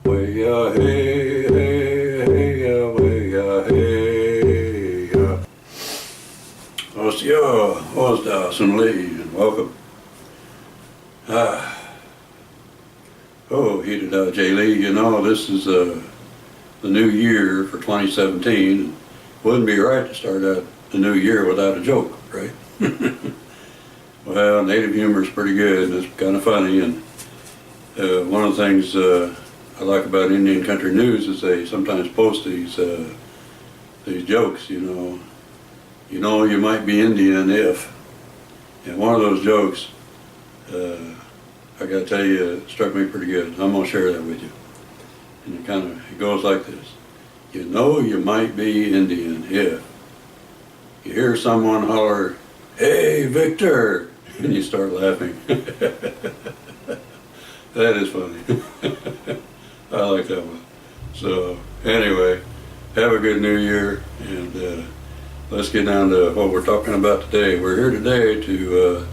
hey, hey, hey, hey, hey. Osda som Lee, and welcome. J. Lee, you know, this is the new year for 2017. Wouldn't be right to start out the new year without a joke, right? Well, native humor is pretty good, and it's kind of funny, and one of the things I like about Indian Country News is they sometimes post these jokes, you know, you might be Indian if, and one of those jokes, I gotta tell you, it struck me pretty good. I'm gonna share that with you. And it goes like this. You know you might be Indian if you hear someone holler, "Hey, Victor," and you start laughing. That is funny. I like that one. So anyway, have a good new year, and let's get down to what we're talking about today. We're here today to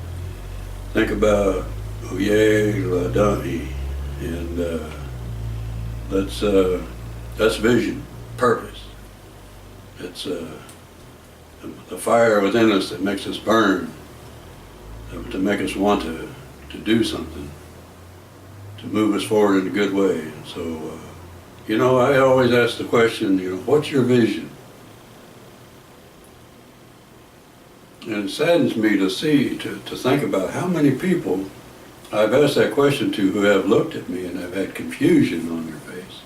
think about Uyelvdvi, and that's vision, purpose. It's the fire within us that makes us burn, to make us want to do something, to move us forward in a good way. And so, I always ask the question, what's your vision? And it saddens me to think about how many people I've asked that question to who have looked at me and have had confusion on their face,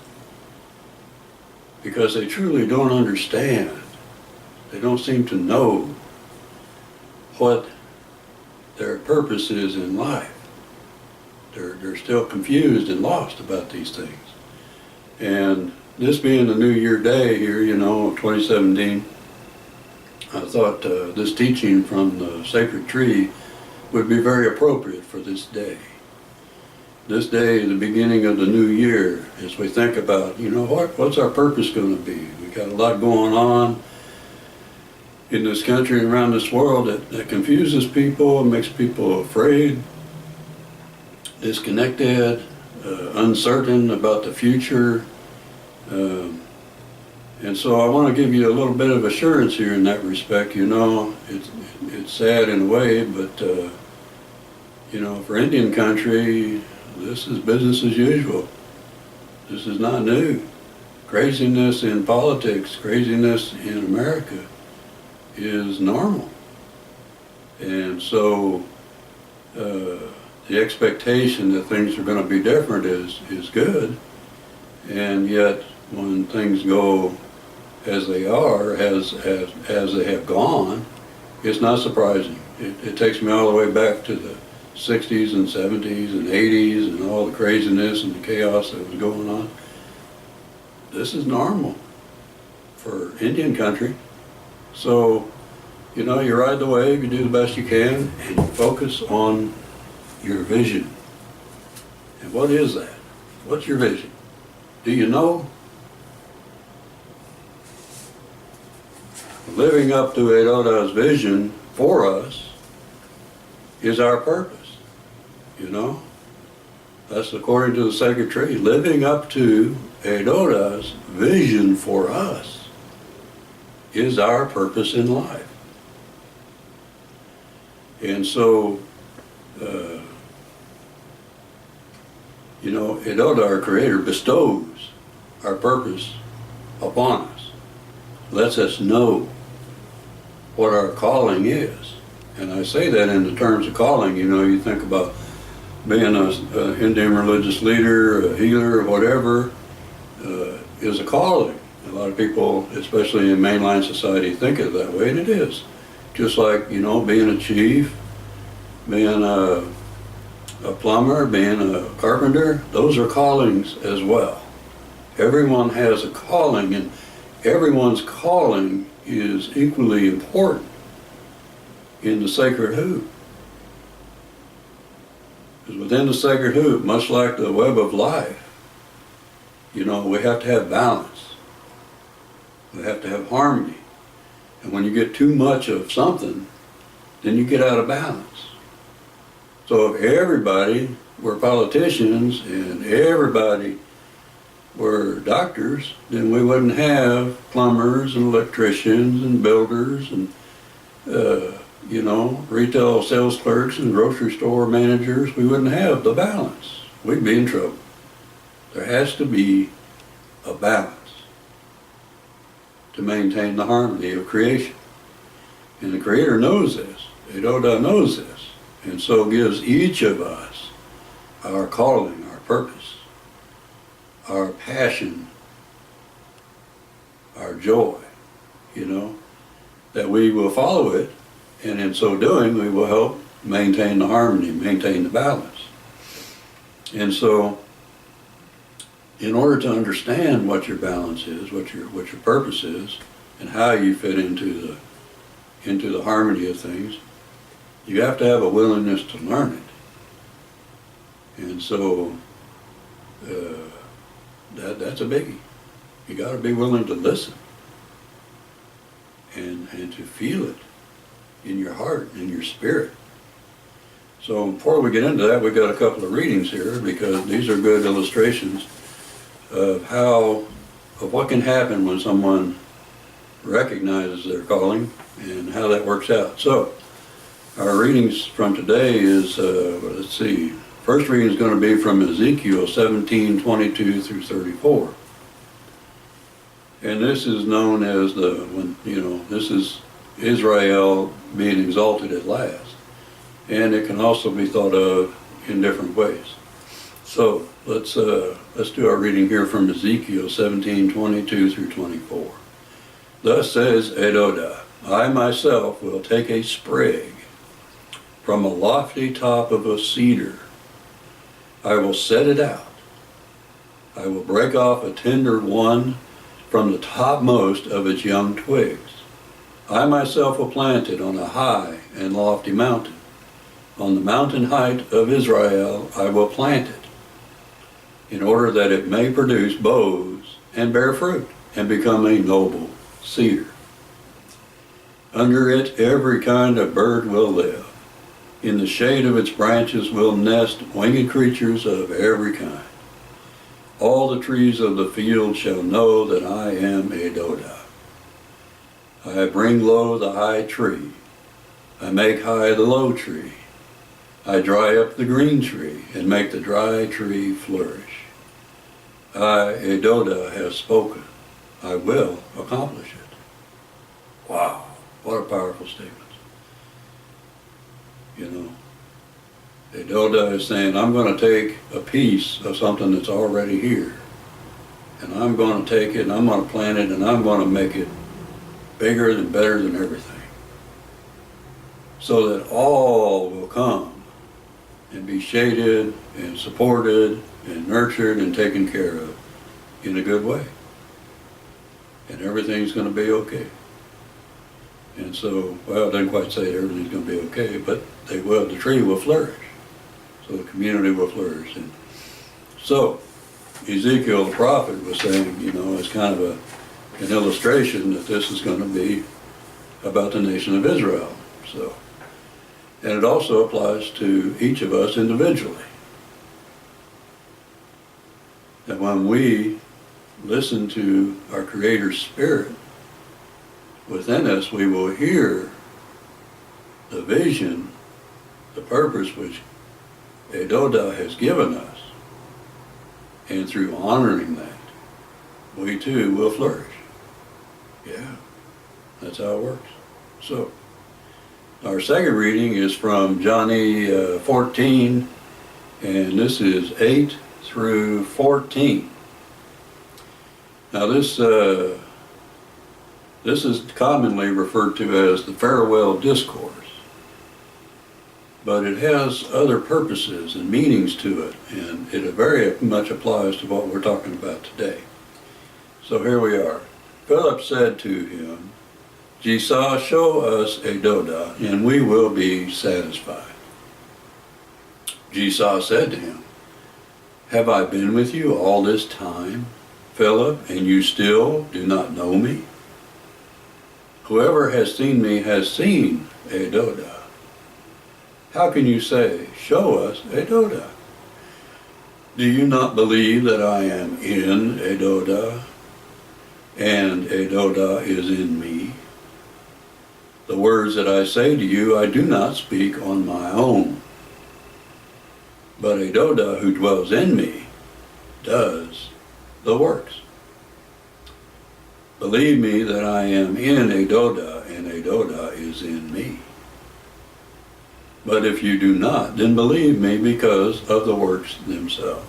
because they truly don't understand. They don't seem to know what their purpose is in life. They're still confused and lost about these things. And this being the New Year day here, 2017, I thought this teaching from the sacred tree would be very appropriate for this day. This day, the beginning of the new year, as we think about, what's our purpose going to be? We got a lot going on in this country and around this world that confuses people and makes people afraid, disconnected, uncertain about the future. And so I want to give you a little bit of assurance here in that respect. It's sad in a way, but for Indian country, this is business as usual. This is not new. Craziness in politics, craziness in America is normal. And so the expectation that things are going to be different is good. And yet when things go as they are, as they have gone, it's not surprising. It takes me all the way back to the 60s and 70s and 80s and all the craziness and the chaos that was going on. This is normal for Indian country. So, you ride the wave, you do the best you can, and you focus on your vision. And what is that? What's your vision? Do you know? Living up to Edoda's vision for us is our purpose. That's according to the sacred tree. Living up to Edoda's vision for us is our purpose in life. And so, Edoda, our Creator, bestows our purpose upon us, lets us know what our calling is. And I say that in the terms of calling, you think about being an Indian religious leader, a healer, whatever, is a calling. A lot of people, especially in mainline society, think of it that way, and it is. Just like, being a chief, being a plumber, being a carpenter, those are callings as well. Everyone has a calling, and everyone's calling is equally important in the sacred hoop. Because within the sacred hoop, much like the web of life, we have to have balance. We have to have harmony. And when you get too much of something, then you get out of balance. So if everybody were politicians and everybody were doctors, then we wouldn't have plumbers and electricians and builders and, retail sales clerks and grocery store managers. We wouldn't have the balance. We'd be in trouble. There has to be a balance to maintain the harmony of creation. And the Creator knows this. Edoda knows this. And so gives each of us our calling, our purpose, our passion, our joy, that we will follow it, and in so doing we will help maintain the harmony, maintain the balance. And so in order to understand what your balance is, what your purpose is, and how you fit into the harmony of things, you have to have a willingness to learn it. And so that's a biggie. You got to be willing to listen and to feel it in your heart, in your spirit. So before we get into that, we've got a couple of readings here, because these are good illustrations of what can happen when someone recognizes their calling and how that works out. So our readings from today is, let's see, first reading is going to be from Ezekiel 17:22 through 34. And this is known as this is Israel being exalted at last. And it can also be thought of in different ways. So let's do our reading here from Ezekiel 17:22 through 24. Thus says Edoda, I myself will take a sprig from a lofty top of a cedar. I will set it out. I will break off a tender one from the topmost of its young twigs. I myself will plant it on a high and lofty mountain. On the mountain height of Israel I will plant it, in order that it may produce boughs and bear fruit, and become a noble cedar. Under it every kind of bird will live. In the shade of its branches will nest winged creatures of every kind. All the trees of the field shall know that I am Edoda. I bring low the high tree. I make high the low tree. I dry up the green tree and make the dry tree flourish. I, Edoda, have spoken. I will accomplish it. Wow, what a powerful statement. Edoda is saying, I'm going to take a piece of something that's already here, and I'm going to take it and I'm going to plant it and I'm going to make it bigger and better than everything, so that all will come and be shaded and supported and nurtured and taken care of in a good way. And everything's going to be okay. And so, well, it doesn't quite say everything's going to be okay, but the tree will flourish. So the community will flourish. And so Ezekiel the prophet was saying, as kind of an illustration that this is going to be about the nation of Israel. So, and it also applies to each of us individually. That when we listen to our Creator's Spirit within us, we will hear the vision, the purpose which Edoda has given us. And through honoring that, we too will flourish. Yeah, that's how it works. So, our second reading is from Johnny 14, and this is 8 through 14. Now this is commonly referred to as the farewell discourse, but it has other purposes and meanings to it, and it very much applies to what we're talking about today. So here we are. Philip said to him, Jisa, show us Edoda, and we will be satisfied. Jisa said to him, have I been with you all this time, Philip, and you still do not know me? Whoever has seen me has seen Edoda. How can you say, show us Edoda? Do you not believe that I am in Uyelvdvi, and Uyelvdvi is in me? The words that I say to you, I do not speak on my own, but Uyelvdvi, who dwells in me, does the works. Believe me that I am in Uyelvdvi, and Uyelvdvi is in me. But if you do not, then believe me because of the works themselves.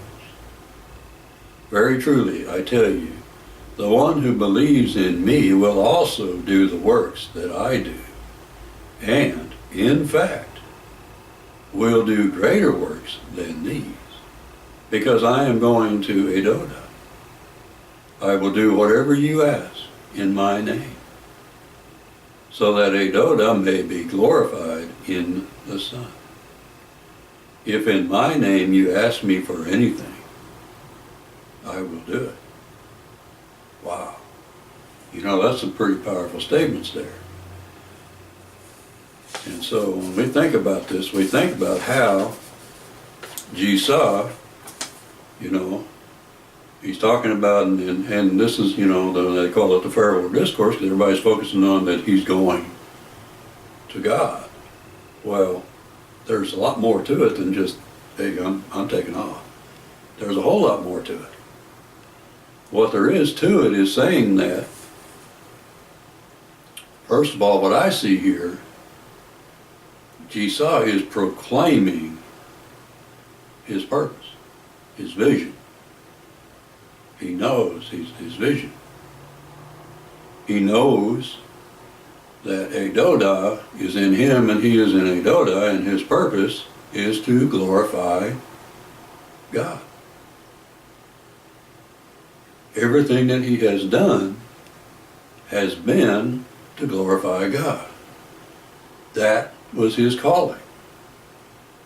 Very truly, I tell you, the one who believes in me will also do the works that I do, and, in fact, will do greater works than these, because I am going to Uyelvdvi. I will do whatever you ask in my name, so that Uyelvdvi may be glorified in the Son. If in my name you ask me for anything, I will do it. Wow. You know, that's some pretty powerful statements there. And so when we think about this, we think about how Jesus, you know, he's talking about, and this is, you know, they call it the farewell discourse because everybody's focusing on that he's going to God. Well, there's a lot more to it than just, hey, I'm taking off. There's a whole lot more to it. What there is to it is saying that, first of all, what I see here, Jesus is proclaiming his purpose, his vision. He knows his vision. He knows that Uyelvdvi is in him and he is in Uyelvdvi, and his purpose is to glorify God. Everything that he has done has been to glorify God. That was his calling.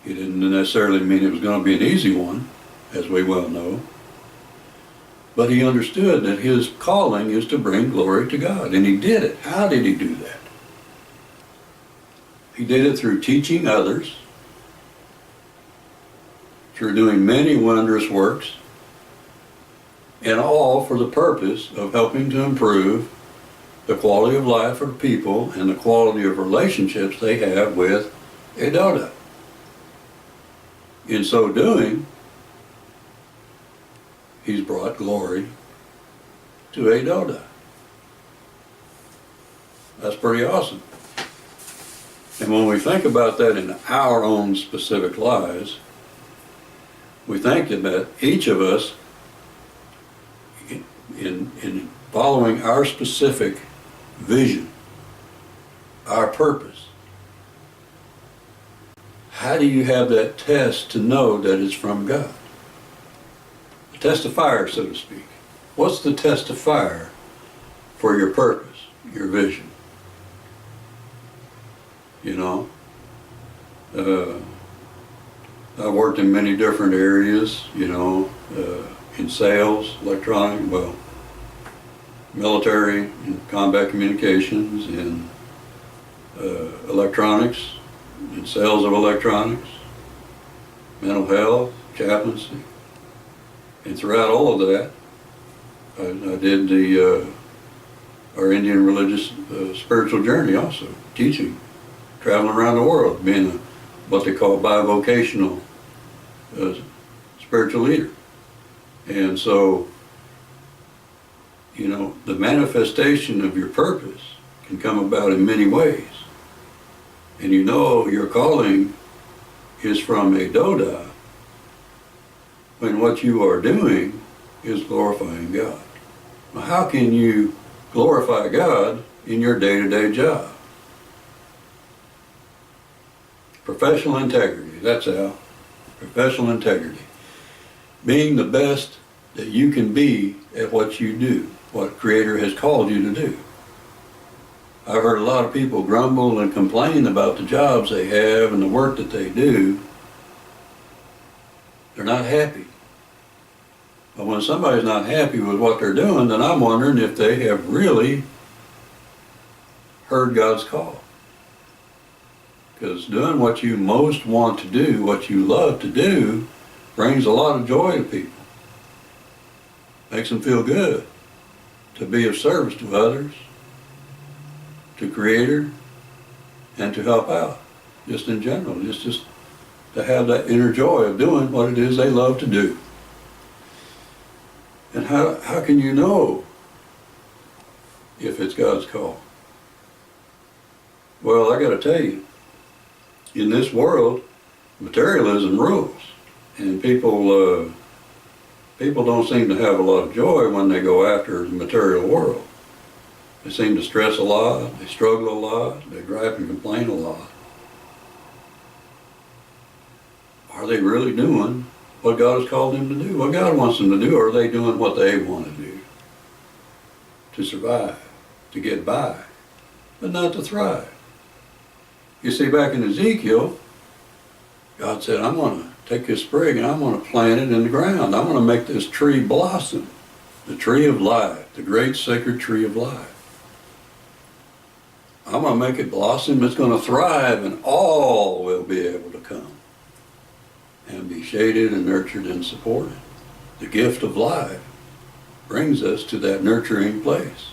He didn't necessarily mean it was going to be an easy one, as we well know. But he understood that his calling is to bring glory to God, and he did it. How did he do that? He did it through teaching others, through doing many wondrous works, and all for the purpose of helping to improve the quality of life of people and the quality of relationships they have with Uyelvdvi. In so doing, he's brought glory to Uyelvdvi. That's pretty awesome. And when we think about that in our own specific lives, we think that each of us, in following our specific vision, our purpose, how do you have that test to know that it's from God? A test of fire, so to speak. What's the test of fire for your purpose, your vision? You know, I worked in many different areas, you know, in sales, electronic, well, military, in combat communications, in electronics, in sales of electronics, mental health, chaplaincy. And throughout all of that, I did our Indian religious spiritual journey also, teaching, traveling around the world, being what they call bivocational spiritual leader. And so, you know, the manifestation of your purpose can come about in many ways. And you know your calling is from Uyelvdvi when what you are doing is glorifying God. Now, how can you glorify God in your day-to-day job? Professional integrity, that's how. Professional integrity. Being the best that you can be at what you do, what Creator has called you to do. I've heard a lot of people grumble and complain about the jobs they have and the work that they do. They're not happy. But when somebody's not happy with what they're doing, then I'm wondering if they have really heard God's call. Because doing what you most want to do, what you love to do, brings a lot of joy to people. Makes them feel good to be of service to others, to Creator, and to help out, just in general. Just to have that inner joy of doing what it is they love to do. And how can you know if it's God's call? Well, I got to tell you, in this world, materialism rules, and people don't seem to have a lot of joy when they go after the material world. They seem to stress a lot, they struggle a lot, they gripe and complain a lot. Are they really doing what God has called them to do? What God wants them to do, or are they doing what they want to do? To survive, to get by, but not to thrive. You see, back in Ezekiel, God said, I'm going to take this sprig and I'm going to plant it in the ground. I'm going to make this tree blossom, the tree of life, the great sacred tree of life. I'm going to make it blossom, it's going to thrive, and all will be able to come and be shaded and nurtured and supported. The gift of life brings us to that nurturing place.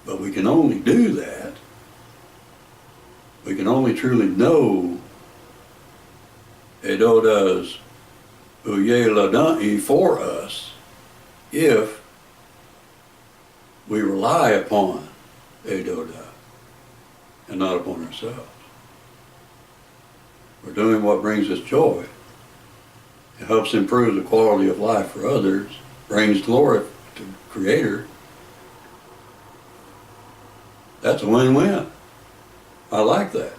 But we can only do that, we can only truly know Edoda's Uyelvdvi for us if we rely upon Edoda and not upon ourselves. We're doing what brings us joy. It helps improve the quality of life for others, brings glory to the Creator. That's a win-win. I like that.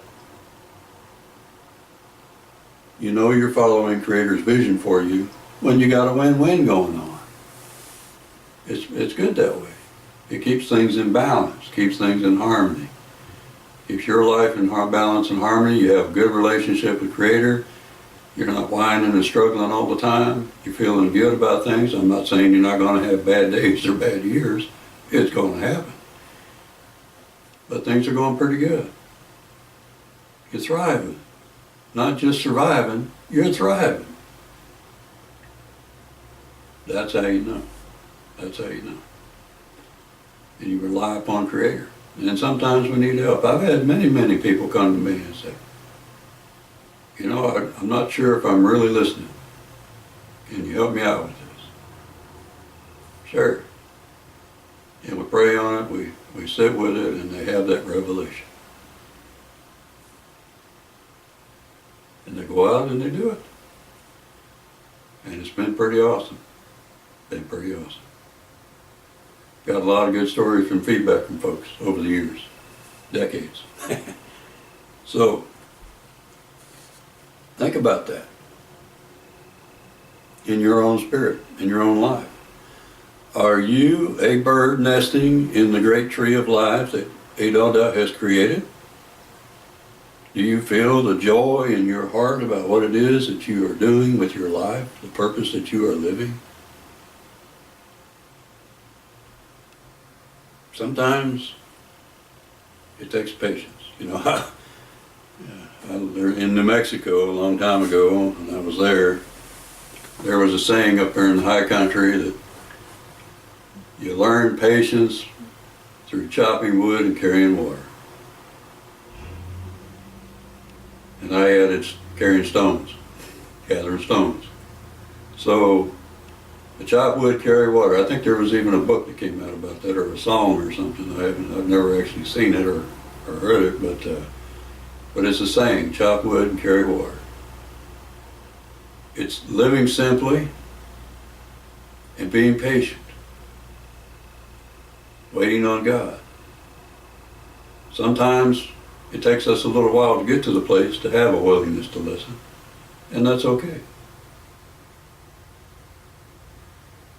You know you're following Creator's vision for you when you got a win-win going on. It's good that way. It keeps things in balance, keeps things in harmony. Keeps your life in balance and harmony. You have a good relationship with Creator. You're not whining and struggling all the time. You're feeling good about things. I'm not saying you're not going to have bad days or bad years. It's going to happen. But things are going pretty good. You're thriving. Not just surviving, you're thriving. That's how you know. That's how you know. And you rely upon Creator. And sometimes we need help. I've had many people come to me and say, you know, I'm not sure if I'm really listening. Can you help me out with this? Sure. And we pray on it, we sit with it, and they have that revelation. And they go out and they do it. And it's been pretty awesome. Been pretty awesome. Got a lot of good stories from feedback from folks over the years, decades. So, think about that in your own spirit, in your own life. Are you a bird nesting in the great tree of life that Edoda has created? Do you feel the joy in your heart about what it is that you are doing with your life, the purpose that you are living? Sometimes it takes patience. You know, in New Mexico a long time ago, when I was there was a saying up there in the high country that you learn patience through chopping wood and carrying water. And I added carrying stones, gathering stones. So, the chop wood, carry water. I think there was even a book that came out about that, or a song or something. I've never actually seen it or heard it, but it's a saying: chop wood and carry water. It's living simply and being patient, waiting on God. Sometimes it takes us a little while to get to the place to have a willingness to listen, and that's okay.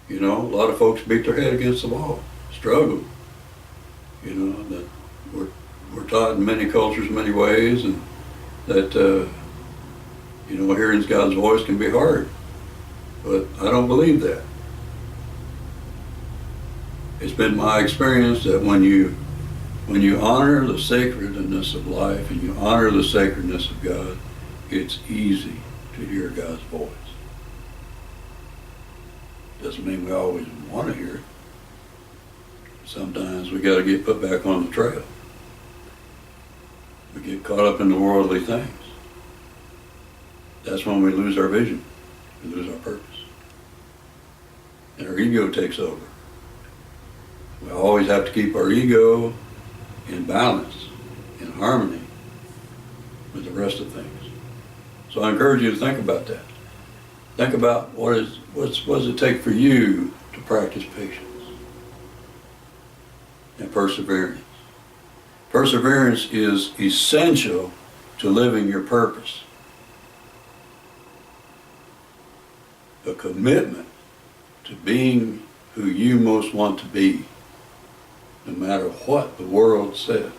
You know, a lot of folks beat their head against the wall, struggle. You know, that we're taught in many cultures, many ways, and that, you know, hearing God's voice can be hard. But I don't believe that. It's been my experience that when you honor the sacredness of life and you honor the sacredness of God, it's easy to hear God's voice. Doesn't mean we always want to hear it. Sometimes we got to get put back on the trail. We get caught up in the worldly things. That's when we lose our vision. We lose our purpose. And our ego takes over. We always have to keep our ego in balance, in harmony with the rest of things. So I encourage you to think about that. Think about what does it take for you to practice patience and perseverance. Perseverance is essential to living your purpose. A commitment to being who you most want to be, no matter what the world says.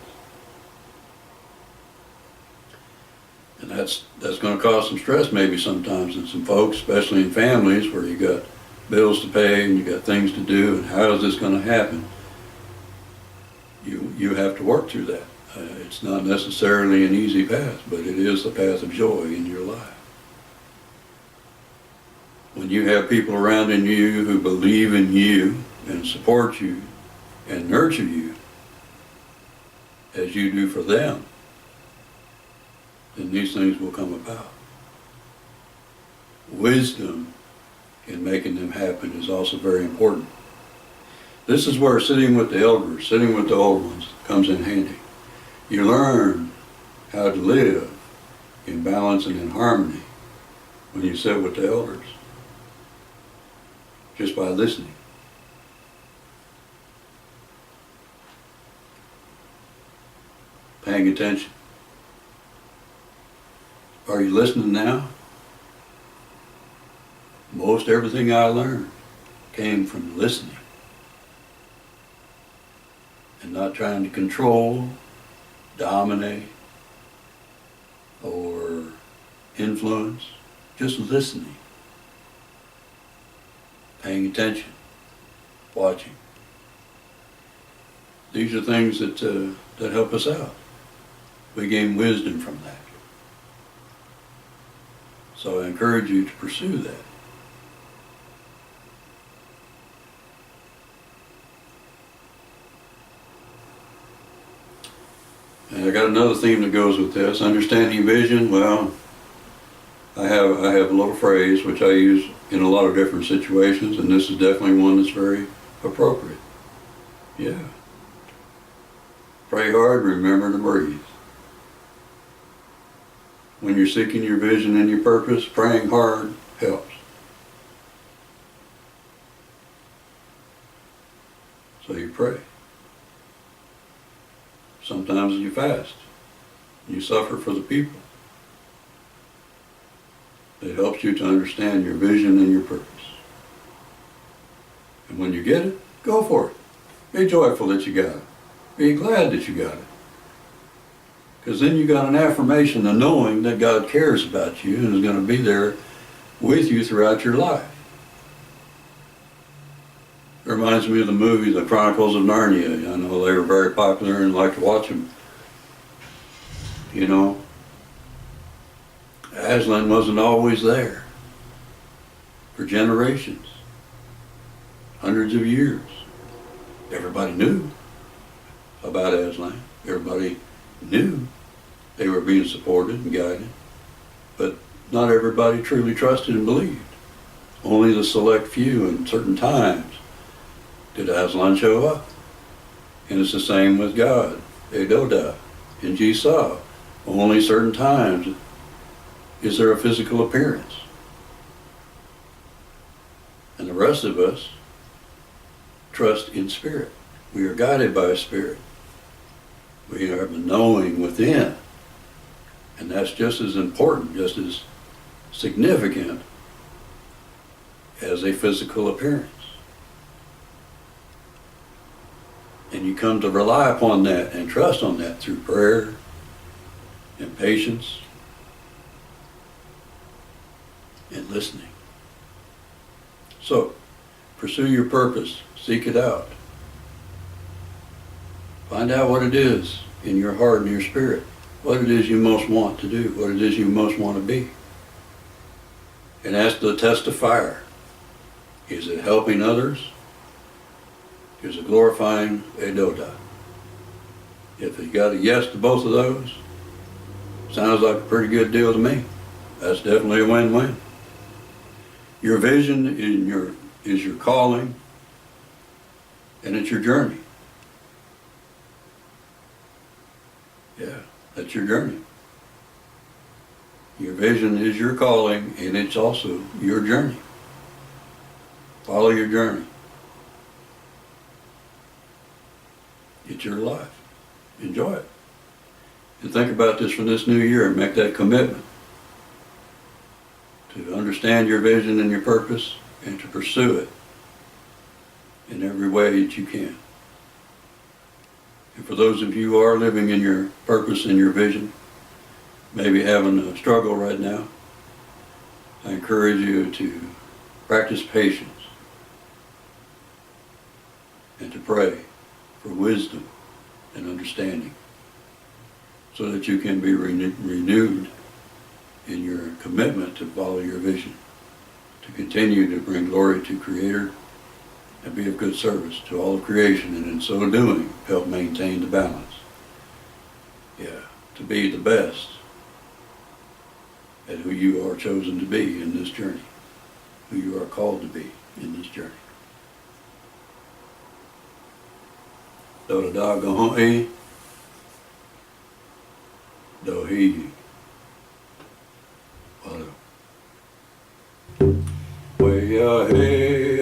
And that's going to cause some stress maybe sometimes in some folks, especially in families where you got bills to pay and you got things to do, and how is this going to happen? You have to work through that. It's not necessarily an easy path, but it is the path of joy in your life. When you have people around in you who believe in you and support you and nurture you as you do for them, then these things will come about. Wisdom in making them happen is also very important. This is where sitting with the elders, sitting with the old ones, comes in handy. You learn how to live in balance and in harmony when you sit with the elders, just by listening. Paying attention. Are you listening now? Most everything I learned came from listening and not trying to control, dominate, or influence, just listening, paying attention, watching. These are things that help us out. We gain wisdom from that. So I encourage you to pursue that. And I got another theme that goes with this. Understanding vision. Well, I have a little phrase which I use in a lot of different situations, and this is definitely one that's very appropriate. Yeah. Pray hard, remember to breathe. When you're seeking your vision and your purpose, praying hard helps. So you pray. Sometimes you fast. You suffer for the people. It helps you to understand your vision and your purpose. And when you get it, go for it. Be joyful that you got it. Be glad that you got it. Because then you got an affirmation of knowing that God cares about you and is going to be there with you throughout your life. It reminds me of the movie, The Chronicles of Narnia. I know they were very popular and like to watch them. You know, Aslan wasn't always there for generations, hundreds of years. Everybody knew about Aslan. Everybody knew they were being supported and guided, but not everybody truly trusted and believed. Only the select few in certain times did Aslan show up. And it's the same with God, Edoda, and Jisah. Only certain times is there a physical appearance. And the rest of us trust in spirit. We are guided by a spirit. We have a knowing within. And that's just as important, just as significant as a physical appearance. And you come to rely upon that and trust on that through prayer and patience and listening. So, pursue your purpose, seek it out. Find out what it is in your heart and your spirit, what it is you most want to do, what it is you most want to be. And that's the test of fire. Is it helping others? Is it glorifying Edoda? If you got a yes to both of those, sounds like a pretty good deal to me. That's definitely a win-win. Your vision is your calling, and it's your journey. Yeah, that's your journey. Your vision is your calling, and it's also your journey. Follow your journey. It's your life. Enjoy it. And think about this for this new year and make that commitment to understand your vision and your purpose and to pursue it in every way that you can. And for those of you who are living in your purpose and your vision, maybe having a struggle right now, I encourage you to practice patience and to pray for wisdom and understanding so that you can be renewed in your commitment to follow your vision, to continue to bring glory to Creator and be of good service to all of creation, and in so doing help maintain the balance. Yeah, to be the best at who you are chosen to be in this journey, who you are called to be in this journey. Do da da go home do he way ahead.